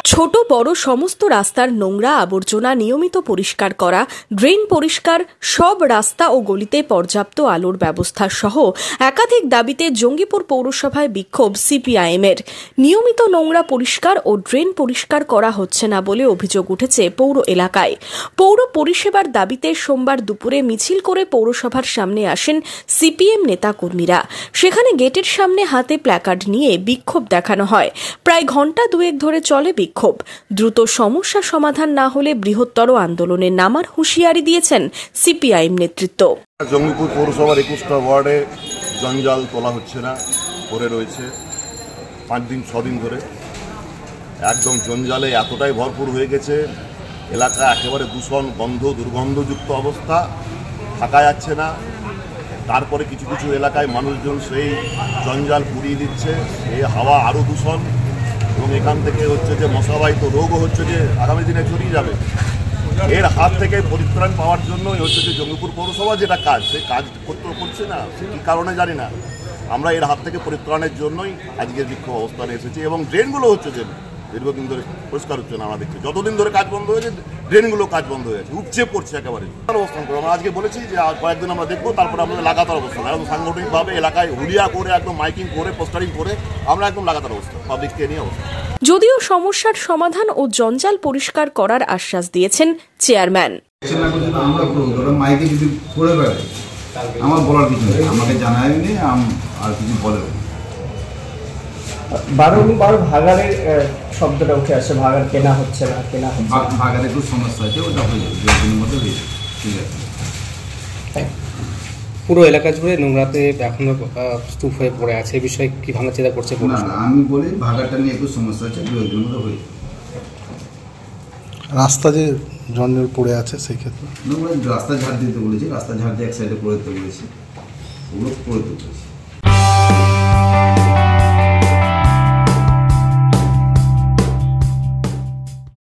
ছোট বড় সমস্ত রাস্তার নোংরা আবর্জনা নিয়মিত পরিষ্কার করা, ড্রেন পরিষ্কার, সব রাস্তা ও গলিতে পর্যাপ্ত আলোর ব্যবস্থা সহ একাধিক দাবিতে জঙ্গিপুর পৌরসভায় বিক্ষোভ সিপিআইএমের। নিয়মিত নোংরা পরিষ্কার ও ড্রেন পরিষ্কার করা হচ্ছে না বলে অভিযোগ উঠেছে পৌর এলাকায়। পৌর পরিষেবার দাবিতে সোমবার দুপুরে মিছিল করে পৌরসভার সামনে আসেন সিপিএম নেতাকর্মীরা। সেখানে গেটের সামনে হাতে প্ল্যাকার্ড নিয়ে বিক্ষোভ দেখানো হয়। প্রায় ঘণ্টা দুয়েক ধরে চলে বিক্ষোভ। দ্রুত সমস্যা সমাধান না হলে বৃহত্তর আন্দোলনে নামার হুঁশিয়ারি দিয়েছেন সিপিআইএম নেতৃত্ব। জঙ্গিপুর পৌরসভার 21টা ওয়ার্ডে জঞ্জাল তোলা হচ্ছে না, পড়ে রয়েছে 5 দিন 6 দিন ধরে। একদম জঞ্জালে এতটাই ভরপুর হয়ে গেছে, এলাকা একেবারে দূষণ, গন্ধ, দুর্গন্ধযুক্ত অবস্থা, থাকা যাচ্ছে না। তারপরে কিছু কিছু এলাকায় মানুষজন সেই জঞ্জাল পুড়িয়ে দিচ্ছে, এই হাওয়া আরও দূষণ, এবং এখান থেকে হচ্ছে যে মশাবাহিত রোগও হচ্ছে যে আগামী দিনে ছড়িয়ে যাবে। এর হাত থেকে পরিত্রাণ পাওয়ার জন্যই হচ্ছে যে জঙ্গিপুর পৌরসভা যেটা কাজ, সে কাজ করছে না, সে কী কারণে জানি না। আমরা এর হাত থেকে পরিত্রাণের জন্যই আজকের বিক্ষোভ অবস্থানে এসেছি। এবং ড্রেনগুলো হচ্ছে যে দীর্ঘদিন ধরে পরিষ্কার হচ্ছে না, আমরা দেখছি যতদিন ধরে কাজ বন্ধ হয়েছে ড্রেনগুলো কাজ বন্ধ হয়ে যাচ্ছে, উপচে পড়ছে একেবারে। অবস্থান করবো আমরা, আজকে বলেছি যে কয়েকদিন আমরা দেখবো, তারপরে আমাদের লাগাতার অবস্থান একদম সাংগঠনিকভাবে এলাকায় হুলিয়া করে একদম মাইকিং করে পোস্টারিং করে আমরা একদম লাগাতার অবস্থা পাবলিককে নিয়ে অবস্থা। যদিও সমস্যার সমাধান ও জঞ্জাল পরিষ্কার করার আশ্বাস দিয়েছেন চেয়ারম্যান। মাইকে যদি করে বেড়ায় আমার বলার কিছু নেই, আমাকে জানায়নি আর কিছু বলে। বারবার ভাগাড়ের শব্দটা উঠে আসে, ভাগাড় কেনা হচ্ছে না, ভাগাড়ে একটু সমস্যা আছে, ওটা হয়ে যাবে, 2 দিনের মধ্যে হয়ে যাবে। ঠিক আছে। পুরো এলাকা জুড়ে নোংরাতে এখনো স্তূপ হয়ে পড়ে আছে, এই বিষয়ে কি ভাঙা চিন্তা করছে? না, আমি বলি ভাগাড়টা নিয়ে একটু সমস্যা আছে, 2 দিনের মধ্যে হয়ে যাবে। রাস্তা যে জঞ্জাল পড়ে আছে সেই ক্ষেত্রে রাস্তা ঝাড় দিতে বলেছি, রাস্তা ঝাড় দিয়ে এক সাইডে করে দিতে বলেছি, ওগুলো করে দিতে বলেছি।